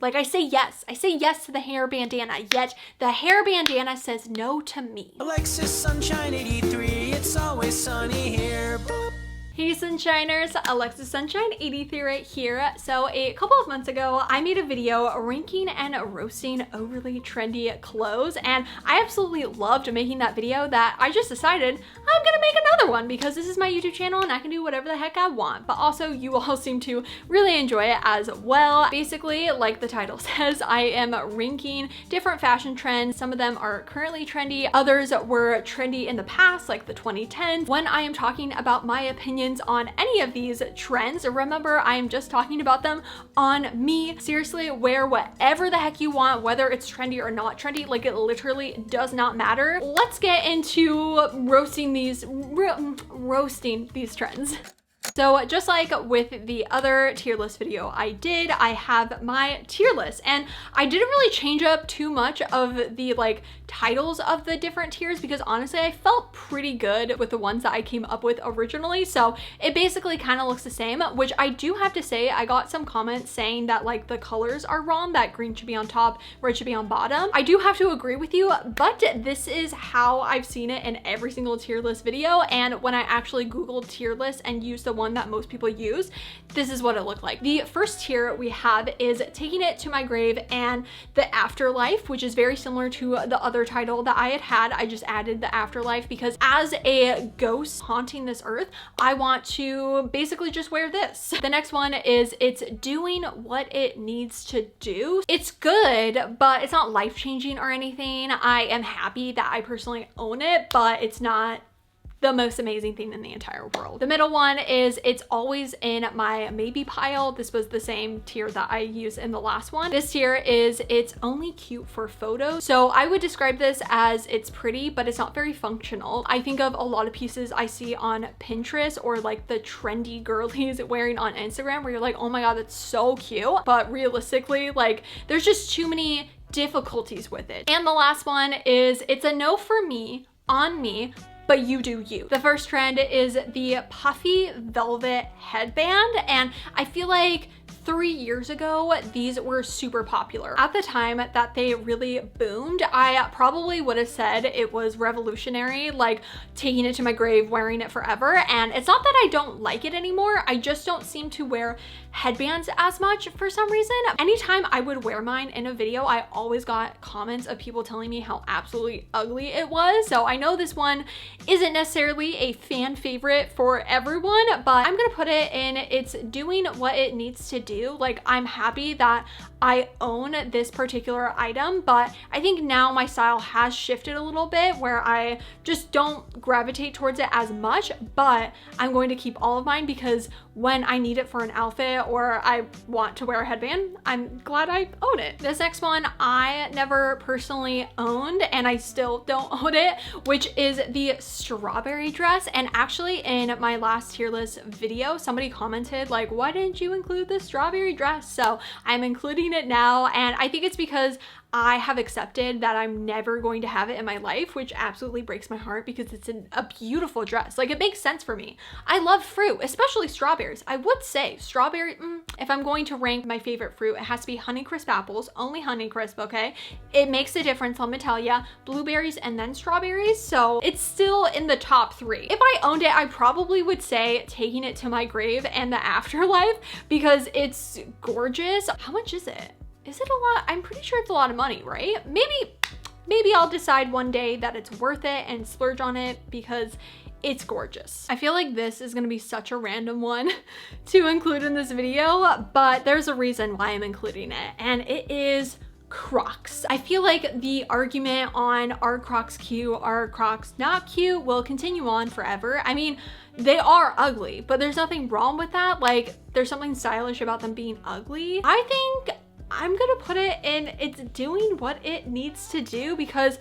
Like I say yes to the hair bandana, yet the hair bandana says no to me. Alexis Sunshine 83, it's always sunny here. Boop. Hey Sunshiners, Alexis Sunshine 83 right here. So a couple of months ago, I made a video ranking and roasting overly trendy clothes, and I absolutely loved making that video that I just decided I'm gonna make another one because this is my YouTube channel and I can do whatever the heck I want. But also you all seem to really enjoy it as well. Basically, like the title says, I am ranking different fashion trends. Some of them are currently trendy, others were trendy in the past, like the 2010s. When I am talking about my opinions on any of these trends, remember I am just talking about them on me. Seriously, wear whatever the heck you want, whether it's trendy or not trendy, like it literally does not matter. Let's get into roasting these trends. So just like with the other tier list video I did, I have my tier list, and I didn't really change up too much of the like titles of the different tiers because honestly I felt pretty good with the ones that I came up with originally. So it basically kind of looks the same, which I do have to say I got some comments saying that like the colors are wrong, that green should be on top, red should be on bottom. I do have to agree with you, but this is how I've seen it in every single tier list video, and when I actually Googled tier list and used the one that most people use, this is what it looked like. The first tier we have is Taking It to My Grave and The Afterlife, which is very similar to the other title that I had. I just added the afterlife because as a ghost haunting this earth, I want to basically just wear this. The next one is It's Doing What It Needs to Do. It's good, but it's not life-changing or anything. I am happy that I personally own it, but it's not the most amazing thing in the entire world. The middle one is It's Always in My Maybe Pile. This was the same tier that I used in the last one. This tier is It's Only Cute for Photos. So I would describe this as it's pretty, but it's not very functional. I think of a lot of pieces I see on Pinterest or like the trendy girlies wearing on Instagram where you're like, oh my God, that's so cute. But realistically, like there's just too many difficulties with it. And the last one is It's a No for Me, on me, but you do you. The first trend is the puffy velvet headband, and I feel like 3 years ago, these were super popular. At the time that they really boomed, I probably would have said it was revolutionary, like taking it to my grave, wearing it forever. And it's not that I don't like it anymore, I just don't seem to wear headbands as much for some reason. Anytime I would wear mine in a video, I always got comments of people telling me how absolutely ugly it was. So I know this one isn't necessarily a fan favorite for everyone, but I'm gonna put it in It's Doing What It Needs to Do. Like I'm happy that I own this particular item, but I think now my style has shifted a little bit where I just don't gravitate towards it as much, but I'm going to keep all of mine because when I need it for an outfit or I want to wear a headband, I'm glad I own it. This next one I never personally owned and I still don't own it, which is the strawberry dress. And actually in my last tier list video, somebody commented like, why didn't you include the strawberry dress? So I'm including it now, and I think it's because I have accepted that I'm never going to have it in my life, which absolutely breaks my heart because it's a beautiful dress. Like it makes sense for me. I love fruit, especially strawberries. I would say strawberry, if I'm going to rank my favorite fruit, it has to be Honeycrisp apples, only Honeycrisp, okay? It makes a difference, let me tell ya. Blueberries and then strawberries, so it's still in the top 3. If I owned it, I probably would say Taking It to My Grave and The Afterlife because it's gorgeous. How much is it? Is it a lot? I'm pretty sure it's a lot of money, right? Maybe I'll decide one day that it's worth it and splurge on it because it's gorgeous. I feel like this is gonna be such a random one to include in this video, but there's a reason why I'm including it, and it is Crocs. I feel like the argument on are Crocs cute, are Crocs not cute will continue on forever. I mean, they are ugly, but there's nothing wrong with that. Like, there's something stylish about them being ugly. I think I'm gonna put it in It's Doing What It Needs to Do because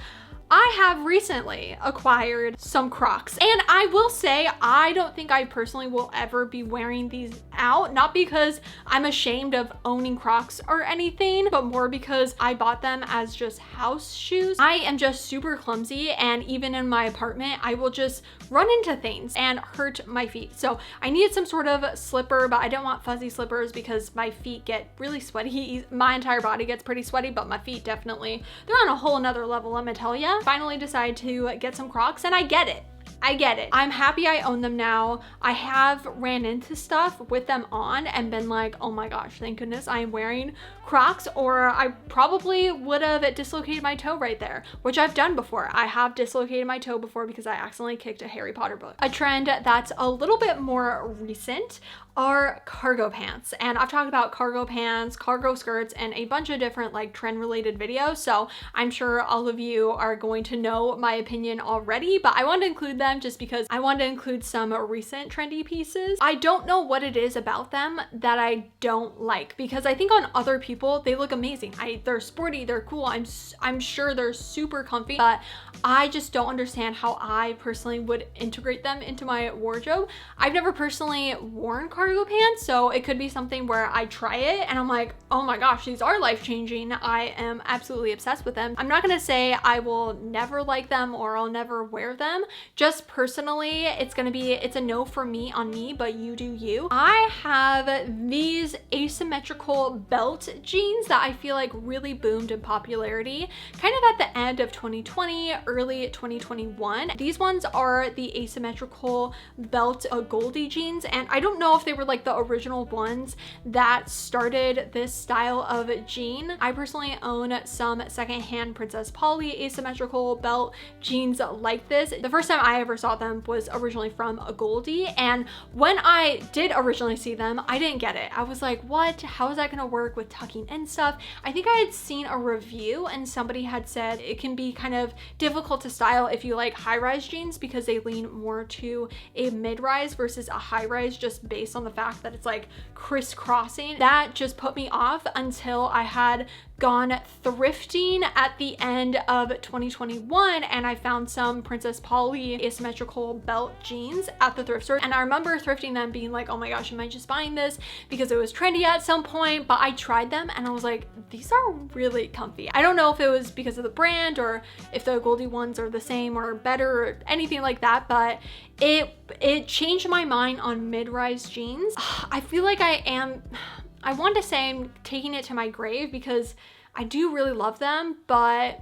I have recently acquired some Crocs, and I will say I don't think I personally will ever be wearing these out, not because I'm ashamed of owning Crocs or anything, but more because I bought them as just house shoes. I am just super clumsy, and even in my apartment I will just run into things and hurt my feet. So I needed some sort of slipper, but I don't want fuzzy slippers because my feet get really sweaty. My entire body gets pretty sweaty, but my feet definitely, they're on a whole nother level, let me tell ya. Finally decided to get some Crocs, and I get it. I get it. I'm happy I own them now. I have ran into stuff with them on and been like, oh my gosh, thank goodness I am wearing Crocs, or I probably would have dislocated my toe right there, which I've done before. I have dislocated my toe before because I accidentally kicked a Harry Potter book. A trend that's a little bit more recent are cargo pants. And I've talked about cargo pants, cargo skirts, and a bunch of different like trend related videos. So I'm sure all of you are going to know my opinion already, but I wanted to include them just because I wanted to include some recent trendy pieces. I don't know what it is about them that I don't like, because I think on other people, they look amazing. They're sporty, they're cool. I'm sure they're super comfy, but I just don't understand how I personally would integrate them into my wardrobe. I've never personally worn cargo pants, so it could be something where I try it and I'm like, oh my gosh, these are life-changing. I am absolutely obsessed with them. I'm not gonna say I will never like them or I'll never wear them. Just personally, it's a no for me on me, but you do you. I have these asymmetrical belt jeans that I feel like really boomed in popularity kind of at the end of 2020, early 2021. These ones are the asymmetrical belt Goldie jeans, and I don't know if they were like the original ones that started this style of jean. I personally own some secondhand Princess Polly asymmetrical belt jeans like this. The first time I ever saw them was originally from a Goldie, and when I did originally see them, I didn't get it. I was like, what? How is that gonna work with tucking in stuff? I think I had seen a review and somebody had said it can be kind of difficult to style if you like high-rise jeans because they lean more to a mid-rise versus a high-rise, just based on the fact that it's like crisscrossing. That just put me off until I had gone thrifting at the end of 2021 and I found some Princess Polly asymmetrical belt jeans at the thrift store, and I remember thrifting them being like, oh my gosh, am I just buying this because it was trendy at some point? But I tried them and I was like, these are really comfy. I don't know if it was because of the brand or if the Goldie ones are the same or better or anything like that, but it changed my mind on mid-rise jeans. I feel like I want to say I'm taking it to my grave because I do really love them, but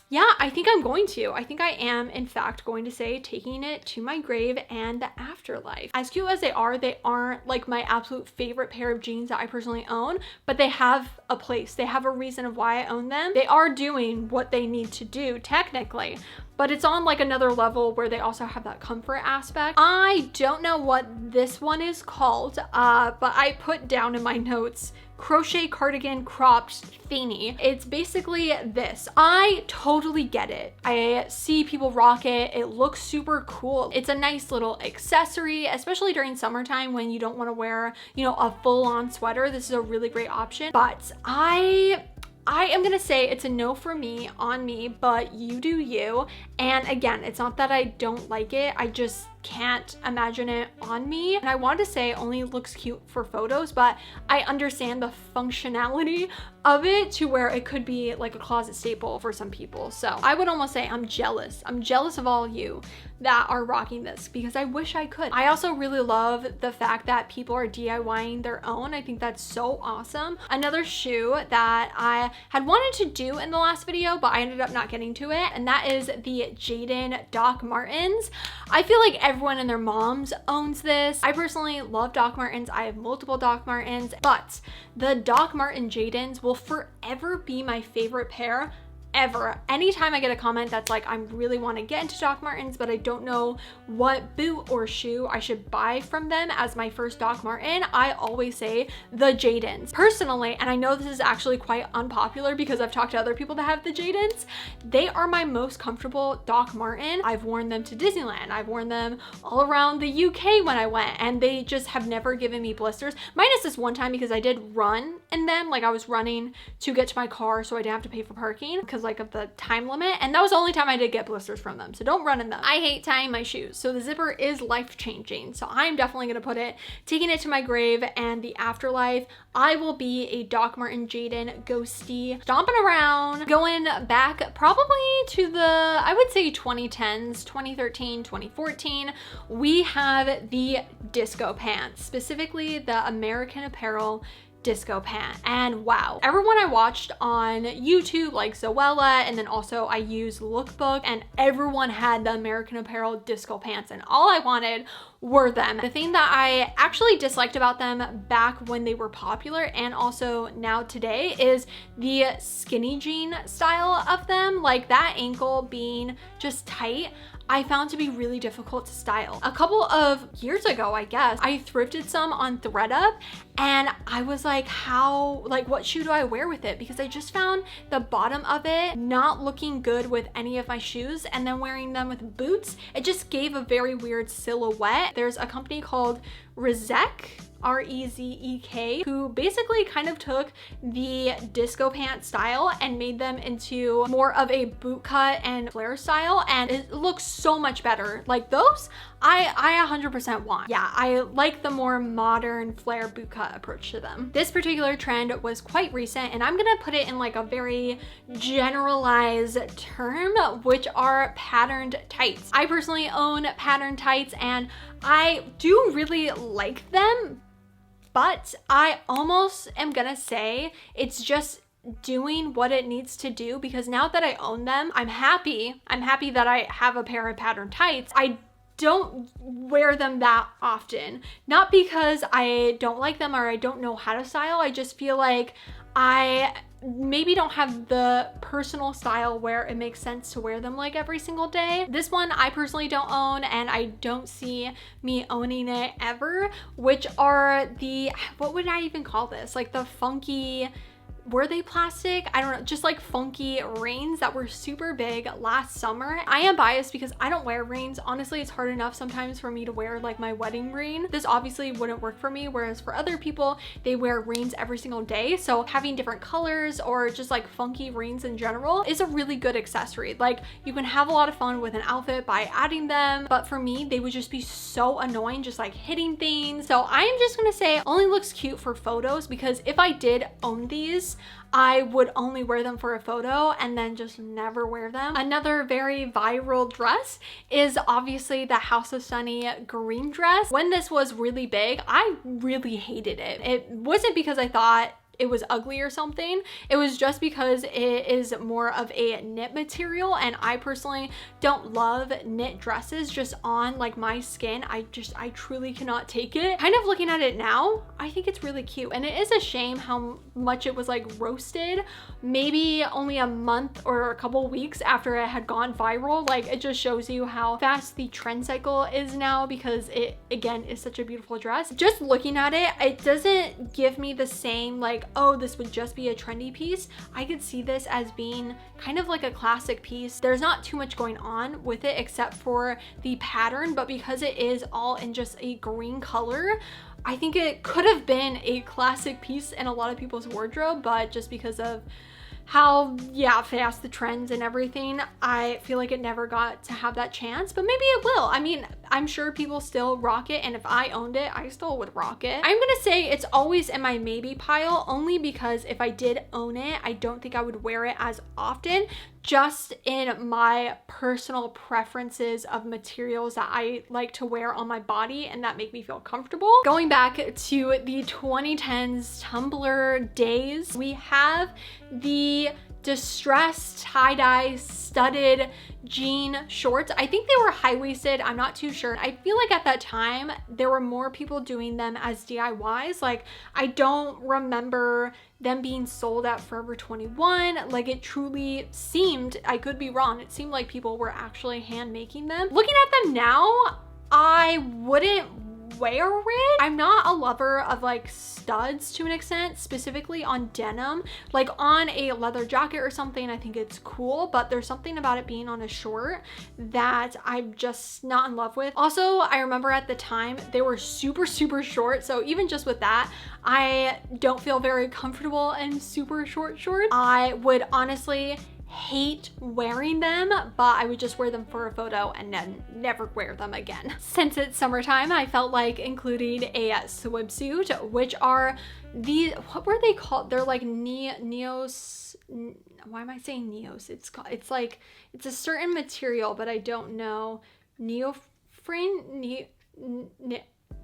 yeah, I think I'm going to. I think I am, in fact, going to say taking it to my grave and the afterlife. As cute as they aren't like my absolute favorite pair of jeans that I personally own, but they have a place. They have a reason of why I own them. They are doing what they need to do, technically, but it's on like another level where they also have that comfort aspect. I don't know what this one is called, but I put down in my notes, crochet cardigan cropped thingy. It's basically this. I totally get it. I see people rock it. It looks super cool. It's a nice little accessory, especially during summertime when you don't want to wear, you know, a full-on sweater. This is a really great option, but I am gonna say it's a no for me on me, but you do you. And again, it's not that I don't like it, I just can't imagine it on me. And I want to say it only looks cute for photos, but I understand the functionality of it to where it could be like a closet staple for some people. So I would almost say I'm jealous. I'm jealous of all you that are rocking this because I wish I could. I also really love the fact that people are DIYing their own. I think that's so awesome. Another shoe that I had wanted to do in the last video, but I ended up not getting to it, and that is the Jaden Doc Martens. I feel like everyone and their moms owns this. I personally love Doc Martens. I have multiple Doc Martens, but the Doc Marten Jadens will forever be my favorite pair ever. Anytime I get a comment that's like, I really want to get into Doc Martens, but I don't know what boot or shoe I should buy from them as my first Doc Marten, I always say the Jadens. Personally, and I know this is actually quite unpopular because I've talked to other people that have the Jadens, they are my most comfortable Doc Marten. I've worn them to Disneyland. I've worn them all around the UK when I went, and they just have never given me blisters. Minus this one time because I did run in them. Like I was running to get to my car so I didn't have to pay for parking because like of the time limit. And that was the only time I did get blisters from them. So don't run in them. I hate tying my shoes. So the zipper is life-changing. So I'm definitely gonna put it, taking it to my grave and the afterlife. I will be a Doc Marten Jaden ghosty, stomping around, going back probably to the, I would say 2010s, 2013, 2014. We have the disco pants, specifically the American Apparel disco pant. And wow, everyone I watched on YouTube, like Zoella, and then also I used Lookbook, and everyone had the American Apparel disco pants, and all I wanted were them. The thing that I actually disliked about them back when they were popular and also now today is the skinny jean style of them, like that ankle being just tight. I found to be really difficult to style. A couple of years ago, I guess, I thrifted some on ThredUp and I was like, what shoe do I wear with it? Because I just found the bottom of it not looking good with any of my shoes, and then wearing them with boots, it just gave a very weird silhouette. There's a company called Rezek, R-E-Z-E-K, who basically kind of took the disco pant style and made them into more of a boot cut and flare style, and it looks so much better. Like those, I 100% want. Yeah, I like the more modern flare boot cut approach to them. This particular trend was quite recent, and I'm gonna put it in like a very generalized term, which are patterned tights. I personally own patterned tights and I do really like them, but I almost am gonna say it's just doing what it needs to do, because now that I own them, I'm happy that I have a pair of patterned tights. I don't wear them that often, not because I don't like them or I don't know how to style. I just feel like I maybe don't have the personal style where it makes sense to wear them like every single day. This one I personally don't own, and I don't see me owning it ever, which are the, what would I even call this? Like the funky, were they plastic? I don't know, just like funky reins that were super big last summer. I am biased because I don't wear reins. Honestly, it's hard enough sometimes for me to wear like my wedding ring. This obviously wouldn't work for me, whereas for other people, they wear reins every single day. So having different colors or just like funky reins in general is a really good accessory. Like you can have a lot of fun with an outfit by adding them, but for me, they would just be so annoying, just like hitting things. So I am just gonna say it only looks cute for photos, because if I did own these, I would only wear them for a photo and then just never wear them. Another very viral dress is obviously the House of Sunny green dress. When this was really big, I really hated it. It wasn't because I thought it was ugly or something. It was just because it is more of a knit material, and I personally don't love knit dresses just on like my skin. I truly cannot take it. Kind of looking at it now, I think it's really cute, and it is a shame how much it was like roasted maybe only a month or a couple weeks after it had gone viral. Like it just shows you how fast the trend cycle is now, because it again is such a beautiful dress. Just looking at it, it doesn't give me the same like, oh, this would just be a trendy piece. I could see this as being kind of like a classic piece. There's not too much going on with it except for the pattern, but because it is all in just a green color, I think it could have been a classic piece in a lot of people's wardrobe, but just because of how fast the trends and everything, I feel like it never got to have that chance, but maybe it will. I mean, I'm sure people still rock it, and if I owned it, I still would rock it. I'm gonna say it's always in my maybe pile, only because if I did own it, I don't think I would wear it as often, just in my personal preferences of materials that I like to wear on my body and that make me feel comfortable. Going back to the 2010s Tumblr days, we have the distressed tie-dye studded jean shorts. I think they were high-waisted, I'm not too sure. I feel like at that time there were more people doing them as DIYs. Like I don't remember them being sold at Forever 21. Like it truly seemed, I could be wrong, it seemed like people were actually hand making them. Looking at them now, I wouldn't wear it. I'm not a lover of like studs to an extent, specifically on denim. Like on a leather jacket or something, I think it's cool, but there's something about it being on a short that I'm just not in love with. Also, I remember at the time they were super short, so even just with that, I don't feel very comfortable in super short shorts. I would honestly hate wearing them, but I would just wear them for a photo and then never wear them again. Since it's summertime, I felt like including a swimsuit, which are the, what were they called? They're like neos. Why am I saying neos? It's like, it's a certain material, but I don't know. Neoprene?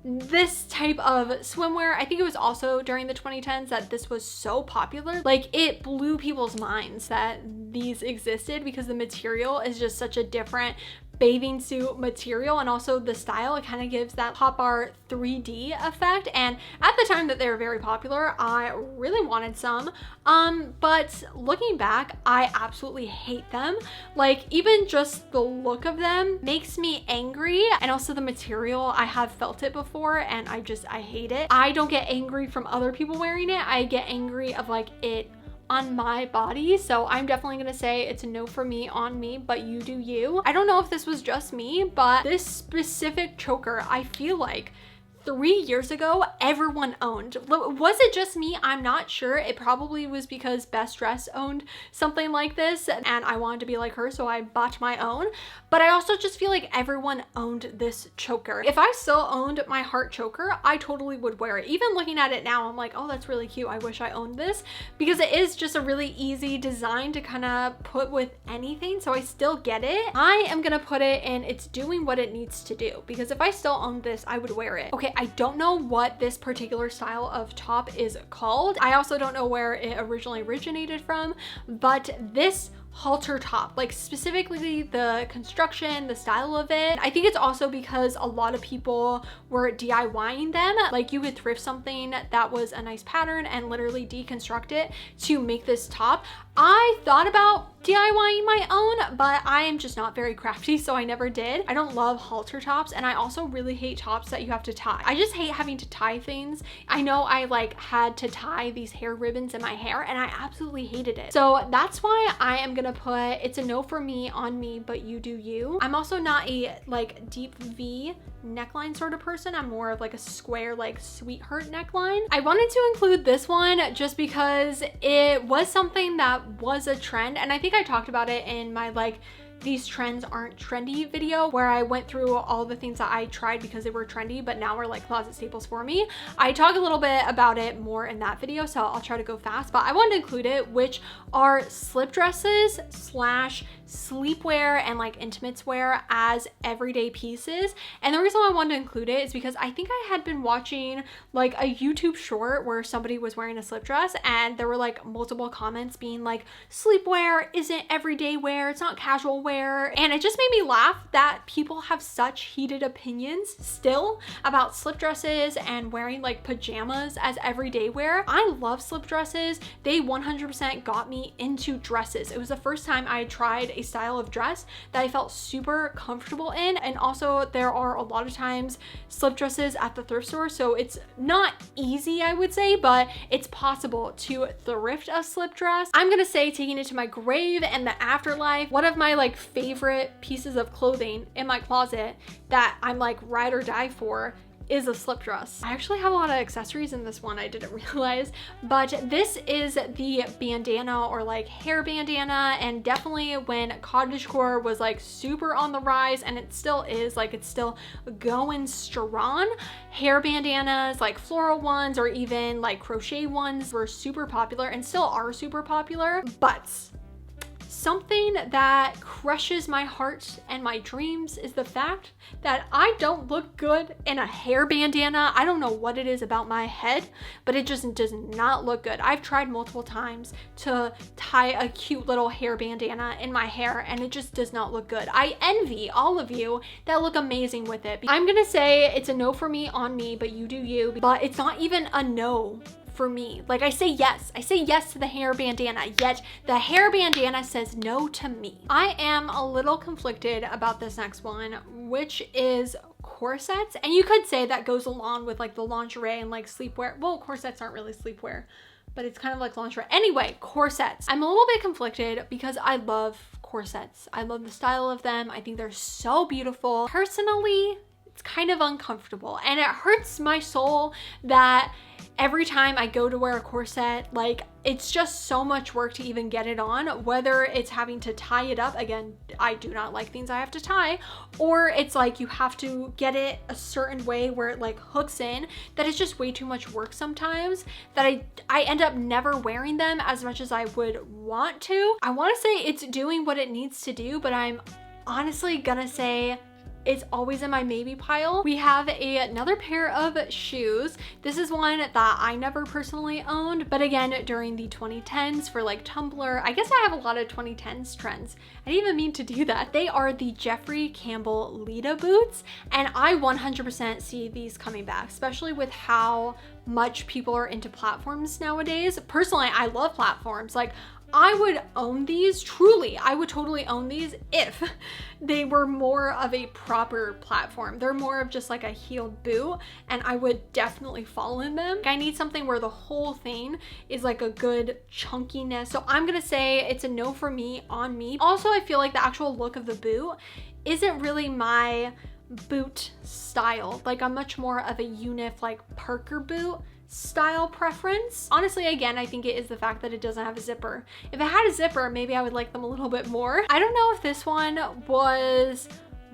This type of swimwear. I think it was also during the 2010s that this was so popular. Like it blew people's minds that these existed because the material is just such a different bathing suit material, and also the style, it kind of gives that pop art 3D effect. And at the time that they were very popular, I really wanted some, but looking back, I absolutely hate them. Like even just the look of them makes me angry, and also the material, I have felt it before and I hate it. I don't get angry from other people wearing it, I get angry of like it on my body. So I'm definitely gonna say it's a no for me on me, but you do you. I don't know if this was just me, but this specific choker, I feel like 3 years ago, everyone owned. Was it just me? I'm not sure. It probably was because Best Dress owned something like this and I wanted to be like her, so I bought my own. But I also just feel like everyone owned this choker. If I still owned my heart choker, I totally would wear it. Even looking at it now, I'm like, oh, that's really cute. I wish I owned this, because it is just a really easy design to kind of put with anything. So I still get it. I am gonna put it in, it's doing what it needs to do, because if I still owned this, I would wear it. Okay, I don't know what this particular style of top is called. I also don't know where it originally originated from, but this halter top, like specifically the construction, the style of it, I think it's also because a lot of people were DIYing them. Like you could thrift something that was a nice pattern and literally deconstruct it to make this top. I thought about DIYing my own, but I am just not very crafty, so I never did. I don't love halter tops, and I also really hate tops that you have to tie. I just hate having to tie things. I know I like had to tie these hair ribbons in my hair and I absolutely hated it. So that's why I am gonna put it's a no for me on me, but you do you. I'm also not a like deep V neckline sort of person. I'm more of like a square, like sweetheart neckline. I wanted to include this one just because it was something that was a trend, and I think I talked about it in my like these trends aren't trendy video, where I went through all the things that I tried because they were trendy but now are like closet staples for me. I talk a little bit about it more in that video, so I'll try to go fast, but I wanted to include it, which are slip dresses slash sleepwear and like intimates wear as everyday pieces. And the reason why I wanted to include it is because I think I had been watching like a YouTube short where somebody was wearing a slip dress and there were like multiple comments being like, sleepwear isn't everyday wear, it's not casual wear. And it just made me laugh that people have such heated opinions still about slip dresses and wearing like pajamas as everyday wear. I love slip dresses. They 100% got me into dresses. It was the first time I tried a style of dress that I felt super comfortable in. And also there are a lot of times slip dresses at the thrift store, so it's not easy, I would say, but it's possible to thrift a slip dress. I'm gonna say, taking it to my grave and the afterlife, one of my like favorite pieces of clothing in my closet that I'm like ride or die for is a slip dress. I actually have a lot of accessories in this one, I didn't realize, but this is the bandana or like hair bandana. And definitely when cottagecore was like super on the rise, and it still is, like it's still going strong, hair bandanas, like floral ones or even like crochet ones, were super popular and still are super popular. But something that crushes my heart and my dreams is the fact that I don't look good in a hair bandana. I don't know what it is about my head, but it just does not look good. I've tried multiple times to tie a cute little hair bandana in my hair and it just does not look good. I envy all of you that look amazing with it. I'm gonna say it's a no for me on me, but you do you. But it's not even a no for me. Like I say yes to the hair bandana, yet the hair bandana says no to me. I am a little conflicted about this next one, which is corsets, and you could say that goes along with like the lingerie and like sleepwear. Well, corsets aren't really sleepwear, but it's kind of like lingerie. Anyway, corsets. I'm a little bit conflicted because I love corsets. I love the style of them. I think they're so beautiful. Personally, it's kind of uncomfortable, and it hurts my soul that every time I go to wear a corset, like it's just so much work to even get it on, whether it's having to tie it up. Again, I do not like things I have to tie, or it's like you have to get it a certain way where it like hooks in, that it's just way too much work sometimes that I end up never wearing them as much as I would want to. I want to say it's doing what it needs to do, but I'm honestly gonna say it's always in my maybe pile. We have another pair of shoes. This is one that I never personally owned, but again, during the 2010s for like Tumblr, I guess I have a lot of 2010s trends. I didn't even mean to do that. They are the Jeffrey Campbell Lita boots, and I 100% see these coming back, especially with how much people are into platforms nowadays. Personally, I love platforms. Like, I would own these, truly, I would totally own these if they were more of a proper platform. They're more of just like a heeled boot, and I would definitely fall in them. I need something where the whole thing is like a good chunkiness. So I'm gonna say it's a no for me on me. Also, I feel like the actual look of the boot isn't really my boot style. Like, I'm much more of a unif, like Parker boot style preference. Honestly, again, I think it is the fact that it doesn't have a zipper. If it had a zipper, maybe I would like them a little bit more. I don't know if this one was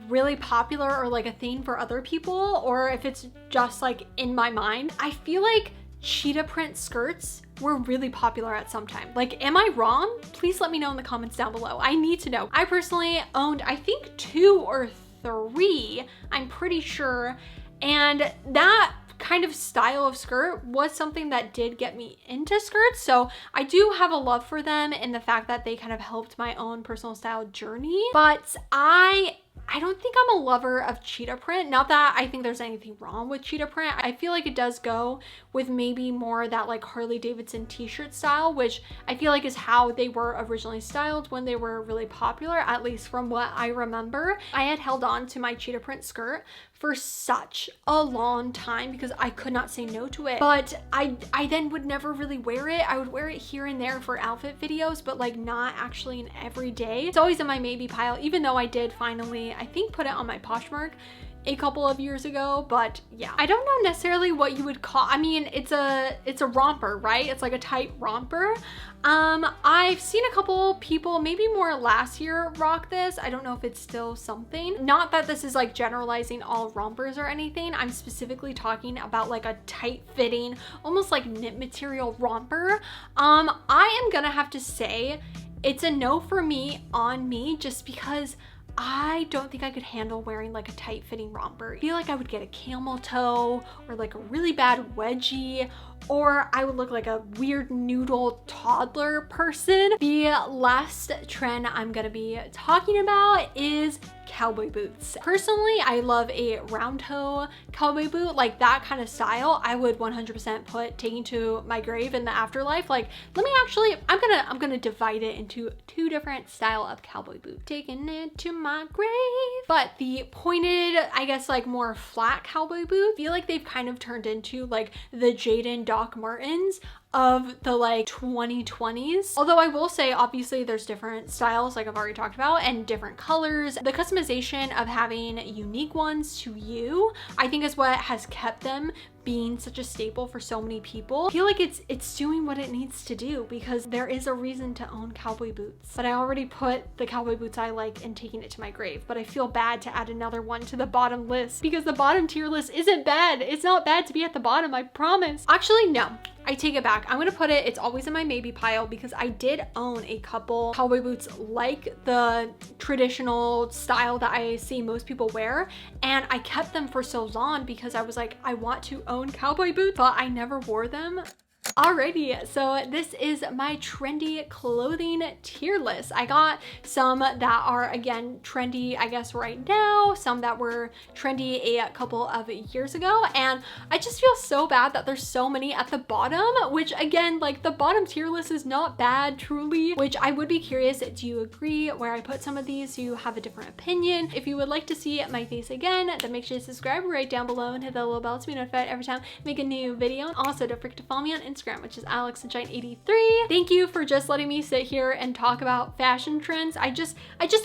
really popular or like a thing for other people, or if it's just like in my mind. I feel like cheetah print skirts were really popular at some time. Like, am I wrong? Please let me know in the comments down below. I need to know. I personally owned, I think 2 or 3, I'm pretty sure, and that kind of style of skirt was something that did get me into skirts. So I do have a love for them in the fact that they kind of helped my own personal style journey. But I don't think I'm a lover of cheetah print. Not that I think there's anything wrong with cheetah print. I feel like it does go with maybe more that like Harley Davidson t-shirt style, which I feel like is how they were originally styled when they were really popular, at least from what I remember. I had held on to my cheetah print skirt for such a long time because I could not say no to it. But I then would never really wear it. I would wear it here and there for outfit videos, but like not actually an everyday. It's always in my maybe pile, even though I did finally, I think, put it on my Poshmark a couple of years ago. But yeah, I don't know necessarily what you would call, I mean, it's a romper, right? It's like a tight romper. I've seen a couple people, maybe more last year, rock this. I don't know if it's still something. Not that this is like generalizing all rompers or anything. I'm specifically talking about like a tight fitting, almost like knit material romper. I am gonna have to say it's a no for me on me, just because I don't think I could handle wearing like a tight fitting romper. I feel like I would get a camel toe or like a really bad wedgie, or I would look like a weird noodle toddler person. The last trend I'm gonna be talking about is cowboy boots. Personally, I love a round toe cowboy boot, like that kind of style. I would 100% put taking to my grave in the afterlife. Like, let me actually, I'm gonna divide it into 2 different style of cowboy boot. Taking it to my grave. But the pointed, I guess like more flat cowboy boot, I feel like they've kind of turned into like the Jaden Doc Martens of the like 2020s. Although I will say, obviously there's different styles like I've already talked about, and different colors. The customization of having unique ones to you, I think, is what has kept them being such a staple for so many people. I feel like it's doing what it needs to do, because there is a reason to own cowboy boots. But I already put the cowboy boots I like and taking it to my grave, but I feel bad to add another one to the bottom list, because the bottom tier list isn't bad. It's not bad to be at the bottom, I promise. Actually, no, I take it back. I'm gonna put it, it's always in my maybe pile, because I did own a couple cowboy boots like the traditional style that I see most people wear, and I kept them for so long because I was like, I want to own cowboy boots, but I never wore them. Alrighty, so this is my trendy clothing tier list. I got some that are, again, trendy, I guess, right now, some that were trendy a couple of years ago, and I just feel so bad that there's so many at the bottom, which again, like the bottom tier list is not bad, truly, which I would be curious, do you agree where I put some of these? Do you have a different opinion? If you would like to see my face again, then make sure to subscribe right down below and hit the little bell to be notified every time I make a new video. And also don't forget to follow me on Instagram, which is AlexSunshine83. Thank you for just letting me sit here and talk about fashion trends. I just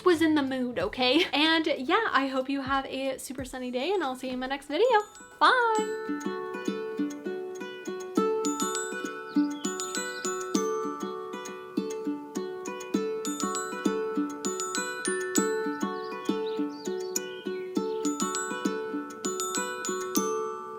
was in the mood, okay? And yeah, I hope you have a super sunny day, and I'll see you in my next video. Bye!